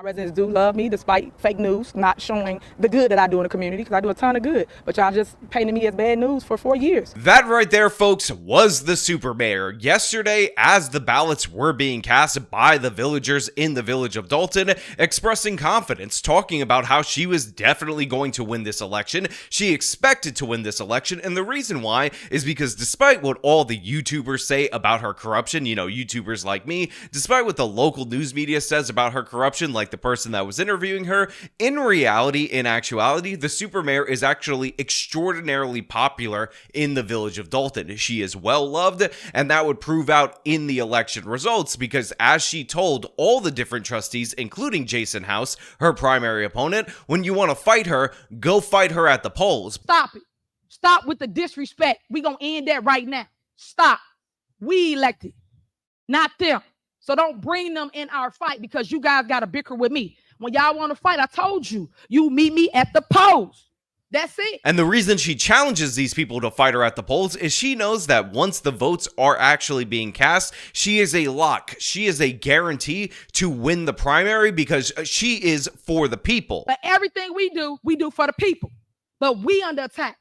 My residents do love me despite fake news not showing the good that I do in the community, because I do a ton of good, but y'all just painted me as bad news for 4 years. That right there, folks, was the super mayor. Yesterday, as the ballots were being cast by the villagers in the village of Dolton, expressing confidence, talking about how she was definitely going to win this election. She expected to win this election, and the reason why is because despite what all the YouTubers say about her corruption, you know, YouTubers like me, despite what the local news media says about her corruption, like the person that was interviewing her, in reality, in actuality, the super mayor is actually extraordinarily popular in the village of Dolton. She is well loved, and that would prove out in the election results, because as she told all the different trustees, including Jason House, her primary opponent, when you want to fight her, go fight her at the polls. Stop it. Stop with the disrespect. We gonna end that right now. Stop. We elected, not them. So don't bring them in our fight because you guys got to bicker with me. When y'all want to fight, I told you, you meet me at the polls. That's it. And the reason she challenges these people to fight her at the polls is she knows that once the votes are actually being cast, she is a lock. She is a guarantee to win the primary because she is for the people. But everything we do for the people. But we under attack.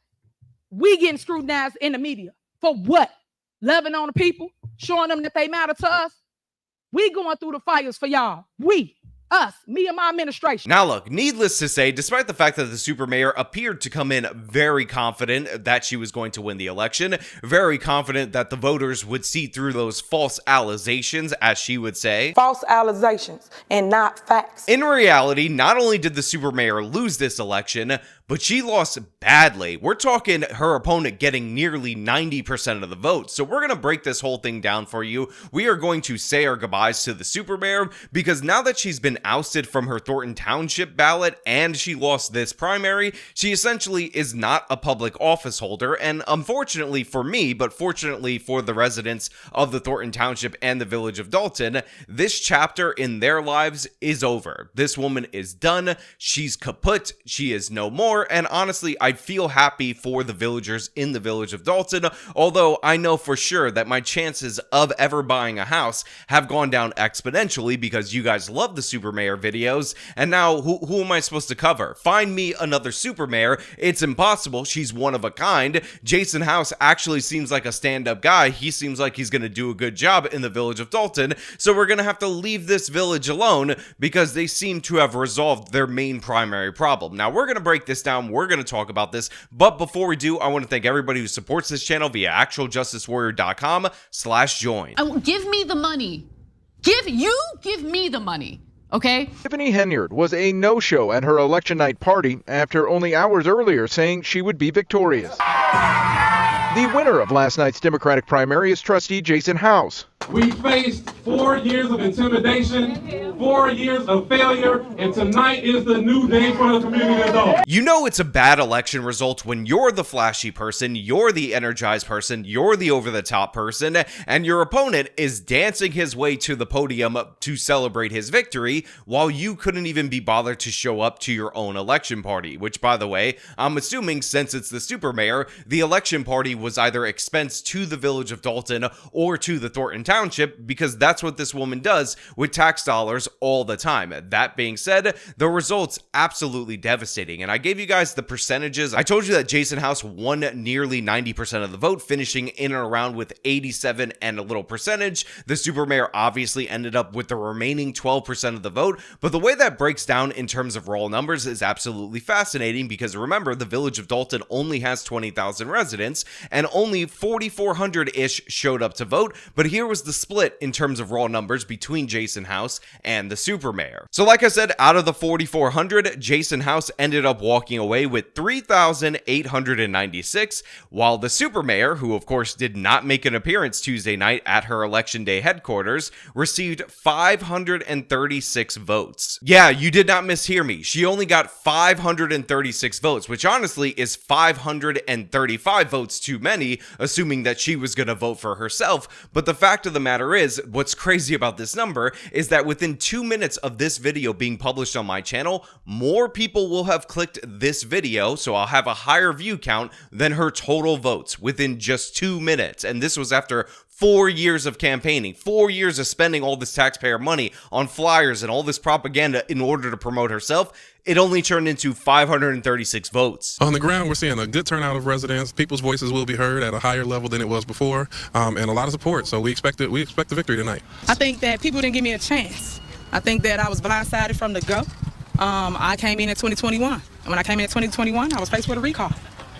We getting scrutinized in the media. For what? Loving on the people? Showing them that they matter to us? We going through the fires for y'all. Us, me and my administration. Now look, needless to say, despite the fact that the super mayor appeared to come in very confident that she was going to win the election, very confident that the voters would see through those false allegations, as she would say. False allegations and not facts. In reality, not only did the super mayor lose this election, but she lost badly. We're talking her opponent getting nearly 90% of the vote. So we're going to break this whole thing down for you. We are going to say our goodbyes to the super mayor because now that she's been ousted from her Thornton Township ballot and she lost this primary, she essentially is not a public office holder. And unfortunately for me, but fortunately for the residents of the Thornton Township and the village of Dolton, this chapter in their lives is over. This woman is done. She's kaput. She is no more. And honestly, I feel happy for the villagers in the village of Dolton, although I know for sure that my chances of ever buying a house have gone down exponentially because you guys love the super mayor videos, and now who am I supposed to cover? Find me another super mayor. It's impossible. She's one of a kind. Jason House actually seems like a stand-up guy. He seems like he's going to do a good job in the village of Dolton, so we're going to have to leave this village alone because they seem to have resolved their main primary problem. Now, we're going to break this down. We're going to talk about this, but before we do, I want to thank everybody who supports this channel via actualjusticewarrior.com/join. Give me the money. Give me the money. Okay? Tiffany Henyard was a no-show at her election night party after only hours earlier saying she would be victorious. The winner of last night's Democratic primary is trustee Jason House. We faced 4 years of intimidation, 4 years of failure, and tonight is the new day for the community adult. You know it's a bad election result when you're the flashy person, you're the energized person, you're the over-the-top person, and your opponent is dancing his way to the podium to celebrate his victory while you couldn't even be bothered to show up to your own election party, which, by the way, I'm assuming since it's the super mayor, the election party was either expensed to the village of Dolton or to the Thornton Township, because that's what this woman does with tax dollars all the time. That being said, the results absolutely devastating, and I gave you guys the percentages. I told you that Jason House won nearly 90% of the vote, finishing in and around with 87 and a little percentage. The super mayor obviously ended up with the remaining 12% of the vote, but the way that breaks down in terms of raw numbers is absolutely fascinating because remember, the village of Dolton only has 20,000 residents and only 4,400-ish showed up to vote, but here was the split in terms of raw numbers between Jason House and the super mayor. So like I said, out of the 4,400, Jason House ended up walking away with 3,896, while the super mayor, who of course did not make an appearance Tuesday night at her election day headquarters, received 536 votes. Yeah, you did not mishear me. She only got 536 votes, which honestly is 535 votes too many, assuming that she was going to vote for herself. But the fact of the matter is, what's crazy about this number is that within 2 minutes of this video being published on my channel, more people will have clicked this video, so I'll have a higher view count than her total votes within just 2 minutes. And this was after 4 years of campaigning, 4 years of spending all this taxpayer money on flyers and all this propaganda in order to promote herself, it only turned into 536 votes. On the ground, we're seeing a good turnout of residents. People's voices will be heard at a higher level than it was before, and a lot of support. So we expect the victory tonight. I think that people didn't give me a chance. I think that I was blindsided from the go. I came in 2021, and when I came in 2021, I was faced with a recall.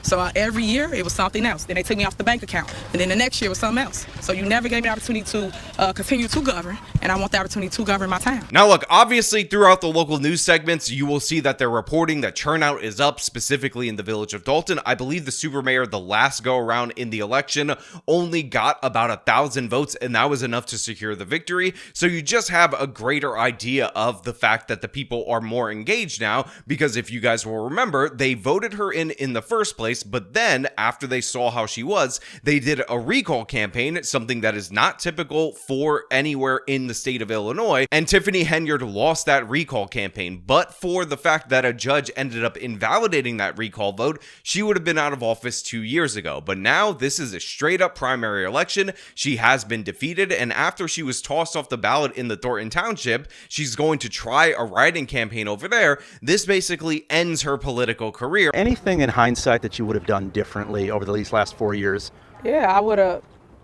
So every year it was something else. Then they took me off the bank account. And then the next year was something else. So you never gave me the opportunity to continue to govern. And I want the opportunity to govern my town. Now look, obviously throughout the local news segments, you will see that they're reporting that turnout is up, specifically in the village of Dolton. I believe the super mayor, the last go around in the election, only got about 1,000 votes, and that was enough to secure the victory. So you just have a greater idea of the fact that the people are more engaged now, because if you guys will remember, they voted her in the first place. But then, after they saw how she was, they did a recall campaign, something that is not typical for anywhere in the state of Illinois, and Tiffany Henyard lost that recall campaign. But for the fact that a judge ended up invalidating that recall vote, she would have been out of office 2 years ago. But now, this is a straight-up primary election. She has been defeated, and after she was tossed off the ballot in the Dolton Township, she's going to try a write-in campaign over there. This basically ends her political career. Anything in hindsight that you would have done differently over these last 4 years? Yeah, I would have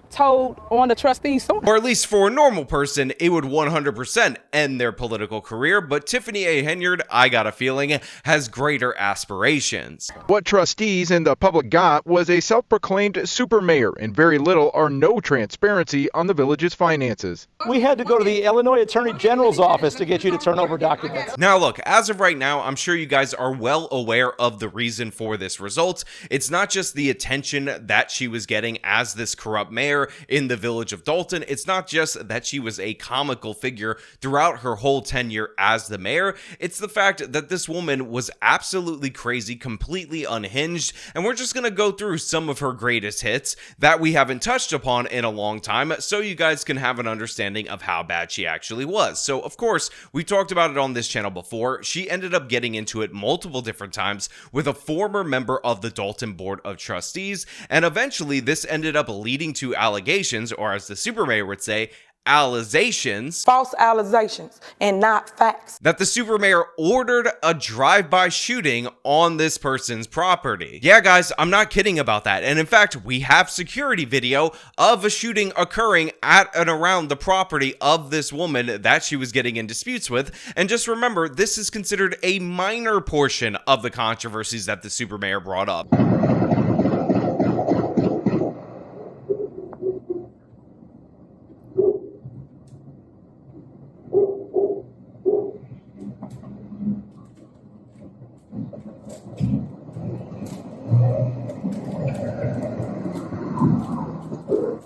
told on the trustees sooner. Or at least for a normal person, it would 100% end their political career, but Tiffany A. Henyard, I got a feeling, has greater aspirations. What trustees and the public got was a self-proclaimed super mayor and very little or no transparency on the village's finances. We had to go to the Illinois Attorney General's office to get you to turn over documents. Now look, as of right now, I'm sure you guys are well aware of the reason for this result. It's not just the attention that she was getting as this corrupt mayor in the village of Dolton. It's not just that she was a comical figure throughout her whole tenure as the mayor. It's the fact that this woman was absolutely crazy, completely unhinged, and we're just going to go through some of her greatest hits that we haven't touched upon in a long time so you guys can have an understanding of how bad she actually was. So, of course, we talked about it on this channel before. She ended up getting into it multiple different times with a former member of the Dolton Board of Trustees, and eventually this ended up leading to allegations, or as the super mayor would say, allegations, False allegations and not facts. that the super mayor ordered a drive-by shooting on this person's property. Yeah, guys, I'm not kidding about that. And in fact, we have security video of a shooting occurring at and around the property of this woman that she was getting in disputes with. And just remember, this is considered a minor portion of the controversies that the super mayor brought up.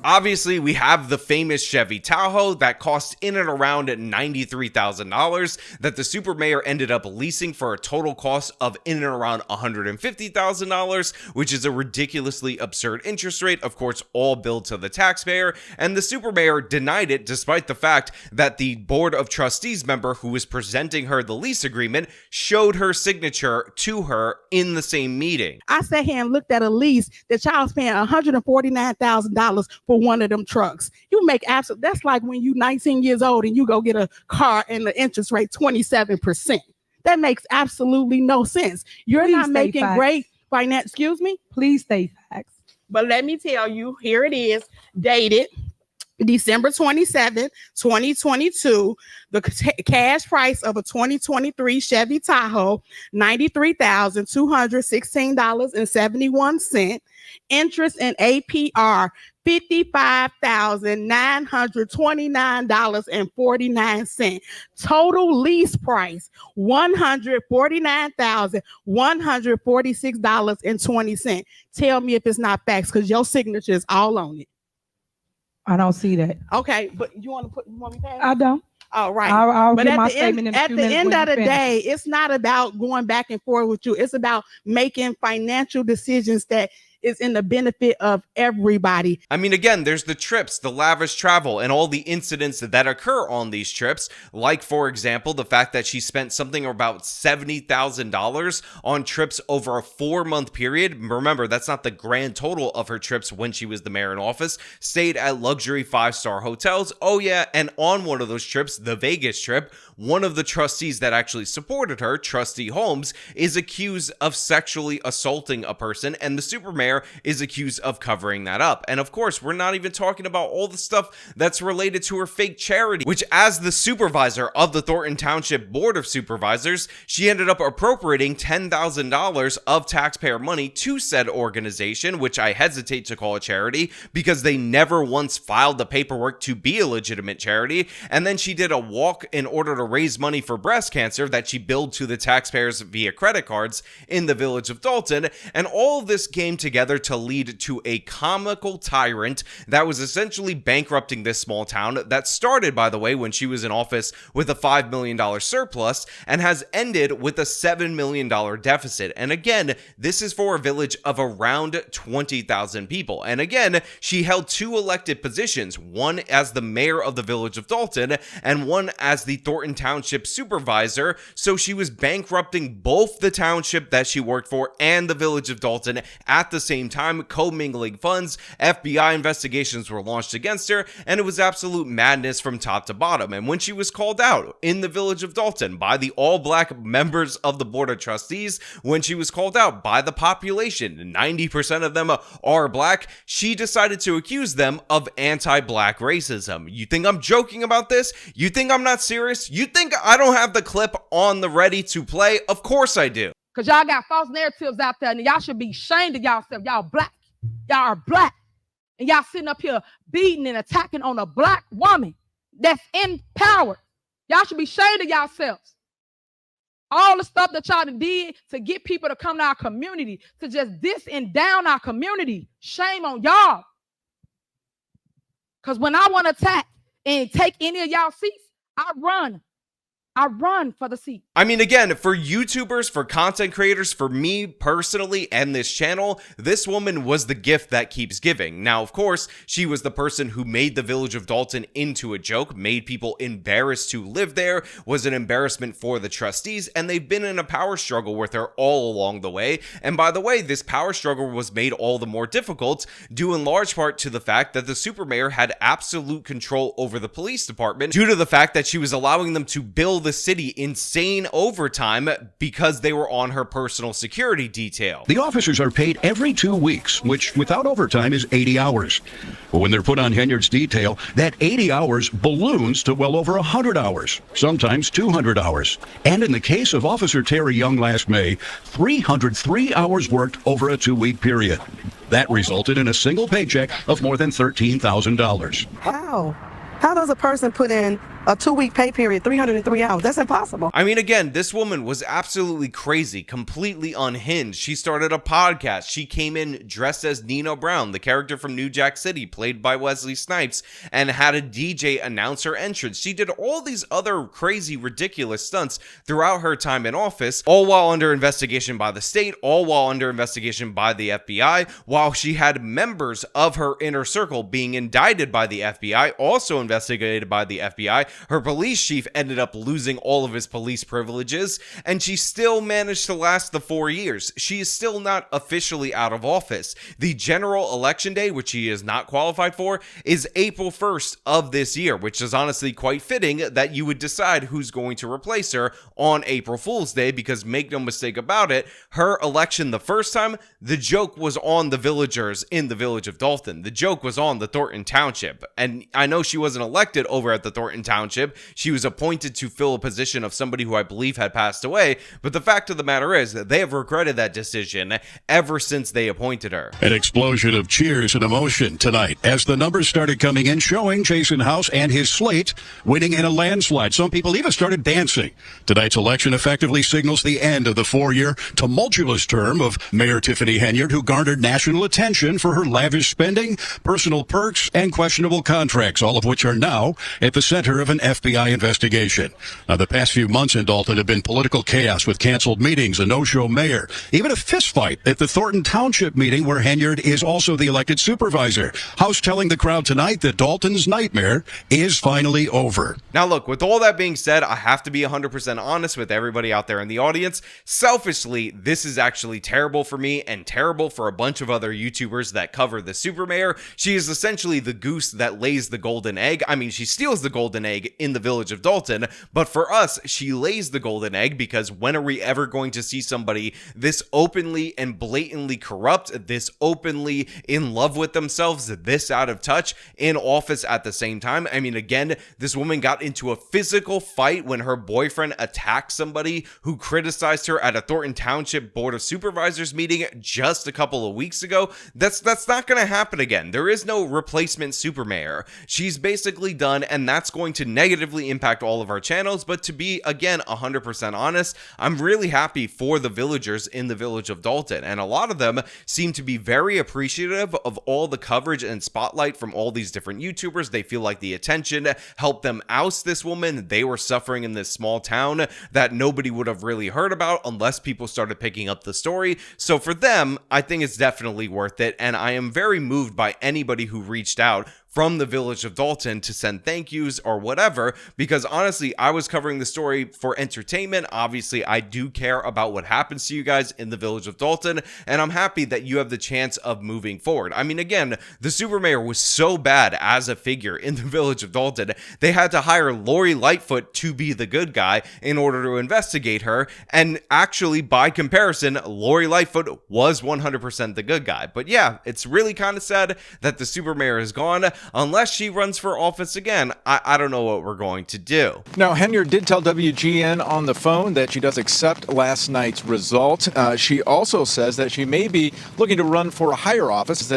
Obviously, we have the famous Chevy Tahoe that cost in and around $93,000 that the super mayor ended up leasing for a total cost of in and around $150,000, which is a ridiculously absurd interest rate, of course, all billed to the taxpayer, and the super mayor denied it despite the fact that the board of trustees member who was presenting her the lease agreement showed her signature to her in the same meeting. I sat here and looked at a lease that y'all was paying $149,000 for one of them trucks. You make absolute, that's like when you 19 years old and you go get a car and the interest rate 27%. That makes absolutely no sense. You're Please not state making facts. great finance, excuse me? Please state facts. But let me tell you, here it is, dated December 27, 2022. The cash price of a 2023 Chevy Tahoe, $93,216.71. Interest and APR, $55,929.49. Total lease price, $149,146.20. Tell me if it's not facts, because your signature is all on it. I don't see that. Okay, but you want me to pass? I don't. All right. I'll But give at my the statement in a end, few at the minutes end when of you the finish. day, it's not about going back and forth with you. It's about making financial decisions that is in the benefit of everybody. I mean, again, there's the trips, the lavish travel, and all the incidents that occur on these trips. Like, for example, the fact that she spent something about $70,000 on trips over a 4-month period. Remember, that's not the grand total of her trips when she was the mayor in office. Stayed at luxury 5-star hotels. Oh yeah, and on one of those trips, the Vegas trip, one of the trustees that actually supported her, Trustee Holmes, is accused of sexually assaulting a person, and the supermayor is accused of covering that up. And of course, we're not even talking about all the stuff that's related to her fake charity, which, as the supervisor of the Thornton Township Board of Supervisors, she ended up appropriating $10,000 of taxpayer money to said organization, which I hesitate to call a charity because they never once filed the paperwork to be a legitimate charity. And then she did a walk in order to raise money for breast cancer that she billed to the taxpayers via credit cards in the village of Dolton. And all of this came together to lead to a comical tyrant that was essentially bankrupting this small town that started, by the way, when she was in office with a $5 million surplus and has ended with a $7 million deficit. And again, this is for a village of around 20,000 people. And again, she held 2 elected positions, one as the mayor of the village of Dolton and one as the Thornton Township supervisor. So she was bankrupting both the township that she worked for and the village of Dolton at the same time, commingling funds. FBI investigations were launched against her, and it was absolute madness from top to bottom. And when she was called out in the village of Dolton by the all-black members of the Board of Trustees, when she was called out by the population, 90% of them are black, she decided to accuse them of anti-black racism. You think I'm joking about this? You think I'm not serious? You think I don't have the clip on the ready to play? Of course I do. Because y'all got false narratives out there, and y'all should be ashamed of yourself. Y'all black. Y'all are black. And y'all sitting up here beating and attacking on a black woman that's in power. Y'all should be ashamed of yourselves. All the stuff that y'all did to get people to come to our community, to just diss and down our community. Shame on y'all. Because when I want to attack and take any of y'all seats, I run. I run for the seat. I mean, again, for YouTubers, for content creators, for me personally and this channel, this woman was the gift that keeps giving. Now, of course, she was the person who made the village of Dolton into a joke, made people embarrassed to live there, was an embarrassment for the trustees, and they've been in a power struggle with her all along the way. And by the way, this power struggle was made all the more difficult due in large part to the fact that the supermayor had absolute control over the police department due to the fact that she was allowing them to bill the city insane overtime because they were on her personal security detail. The officers are paid every 2 weeks, which without overtime is 80 hours. But when they're put on Henyard's detail, that 80 hours balloons to well over 100 hours, sometimes 200 hours. And in the case of Officer Terry Young last May, 303 hours worked over a 2-week period. That resulted in a single paycheck of more than $13,000. How does a person put in a 2-week pay period, 303 hours? That's impossible. I mean, again, this woman was absolutely crazy, completely unhinged. She started a podcast. She came in dressed as Nino Brown, the character from New Jack City, played by Wesley Snipes, and had a DJ announce her entrance. She did all these other crazy, ridiculous stunts throughout her time in office, all while under investigation by the state, all while under investigation by the FBI, while she had members of her inner circle being indicted by the FBI, also investigated by the FBI. Her police chief ended up losing all of his police privileges, and she still managed to last the 4 years. She is still not officially out of office. The general election day, which she is not qualified for, is April 1st of this year, which is honestly quite fitting that you would decide who's going to replace her on April Fool's Day, because make no mistake about it, her election the first time, the joke was on the villagers in the village of Dolton. The joke was on the Thornton Township, and I know she wasn't elected over at the Thornton Township. She was appointed to fill a position of somebody who I believe had passed away, but the fact of the matter is that they have regretted that decision ever since they appointed her. An explosion of cheers and emotion tonight as the numbers started coming in, showing Jason House and his slate winning in a landslide. Some people even started dancing. Tonight's election effectively signals the end of the 4-year tumultuous term of Mayor Tiffany Henyard, who garnered national attention for her lavish spending, personal perks, and questionable contracts, all of which are now at the center of of an FBI investigation. Now, the past few months in Dolton have been political chaos with canceled meetings, a no-show mayor, even a fistfight at the Thornton Township meeting where Henyard is also the elected supervisor. House telling the crowd tonight that Dolton's nightmare is finally over. Now look, with all that being said, I have to be 100% honest with everybody out there in the audience. Selfishly, this is actually terrible for me and terrible for a bunch of other YouTubers that cover the super mayor. She is essentially the goose that lays the golden egg. I mean, she steals the golden egg in the village of Dolton, but for us, she lays the golden egg because when are we ever going to see somebody this openly and blatantly corrupt, this openly in love with themselves, this out of touch in office at the same time? I mean, again, this woman got into a physical fight when her boyfriend attacked somebody who criticized her at a Thornton Township Board of Supervisors meeting just a couple of weeks ago. That's not going to happen again. There is no replacement super mayor. She's basically done, and that's going to negatively impact all of our channels. But to be, again, 100% honest, I'm really happy for the villagers in the village of Dolton, and a lot of them seem to be very appreciative of all the coverage and spotlight from all these different YouTubers. They feel like the attention helped them oust this woman. They were suffering in this small town that nobody would have really heard about unless people started picking up the story. So for them, I think it's definitely worth it, and I am very moved by anybody who reached out from the village of Dolton to send thank yous or whatever, because honestly, I was covering the story for entertainment. Obviously, I do care about what happens to you guys in the village of Dolton, and I'm happy that you have the chance of moving forward. I mean, again, the super mayor was so bad as a figure in the village of Dolton, they had to hire Lori Lightfoot to be the good guy in order to investigate her, and actually, by comparison, Lori Lightfoot was 100% the good guy. But yeah, it's really kind of sad that the super mayor is gone. Unless she runs for office again, I don't know what we're going to do. Now, Henyard did tell WGN on the phone that she does accept last night's result. She also says that she may be looking to run for a higher office,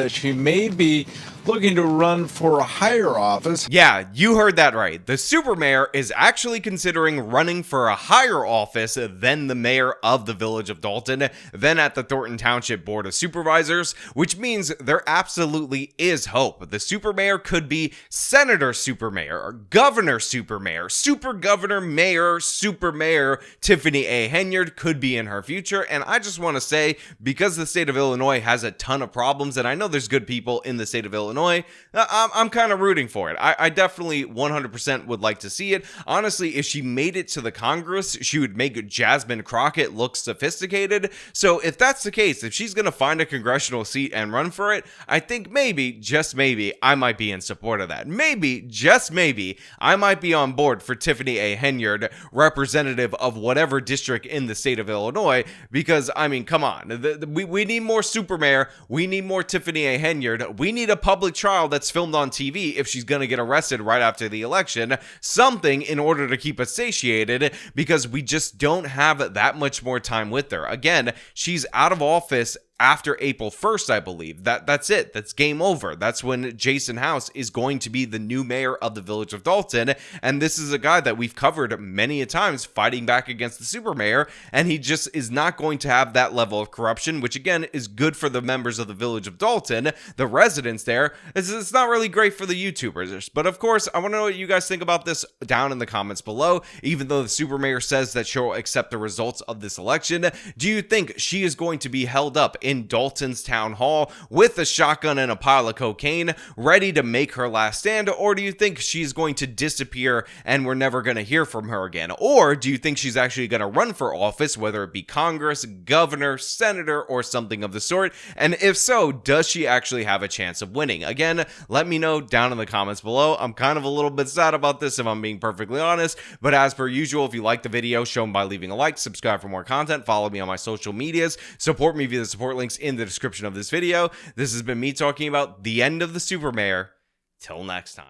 Yeah, you heard that right. The super mayor is actually considering running for a higher office than the mayor of the village of Dolton, than at the Thornton Township Board of Supervisors, which means there absolutely is hope. The super mayor could be Senator Super Mayor, or Governor Super Mayor, Super Governor Mayor Super Mayor Tiffany A. Henyard could be in her future. And I just want to say, because the state of Illinois has a ton of problems, and I know there's good people in the state of Illinois, I'm kind of rooting for it. I definitely 100% would like to see it. Honestly, if she made it to the Congress, she would make Jasmine Crockett look sophisticated. So if that's the case, if she's going to find a congressional seat and run for it, I think maybe, just maybe, I might be in support of that. Maybe, just maybe, I might be on board for Tiffany A. Henyard, representative of whatever district in the state of Illinois, because, I mean, come on. We need more super mayor. We need more Tiffany A. Henyard. We need a public trial that's filmed on TV if she's going to get arrested right after the election. Something in order to keep us satiated, because we just don't have that much more time with her. Again, she's out of office after April 1st, I believe. That's it. That's game over. That's when Jason House is going to be the new mayor of the village of Dolton. And this is a guy that we've covered many a times fighting back against the super mayor. And he just is not going to have that level of corruption, which again is good for the members of the village of Dolton, the residents there. It's not really great for the YouTubers. But of course, I want to know what you guys think about this down in the comments below. Even though the super mayor says that she'll accept the results of this election, do you think she is going to be held up in Dolton's town hall with a shotgun and a pile of cocaine, ready to make her last stand? Or do you think she's going to disappear and we're never going to hear from her again? Or do you think she's actually going to run for office, whether it be Congress, governor, senator, or something of the sort? And if so, does she actually have a chance of winning? Again, let me know down in the comments below. I'm kind of a little bit sad about this, if I'm being perfectly honest, but as per usual, if you like the video, show them by leaving a like, subscribe for more content, follow me on my social medias, support me via the support links in the description of this video. This has been me talking about the end of the super mayor. Till next time.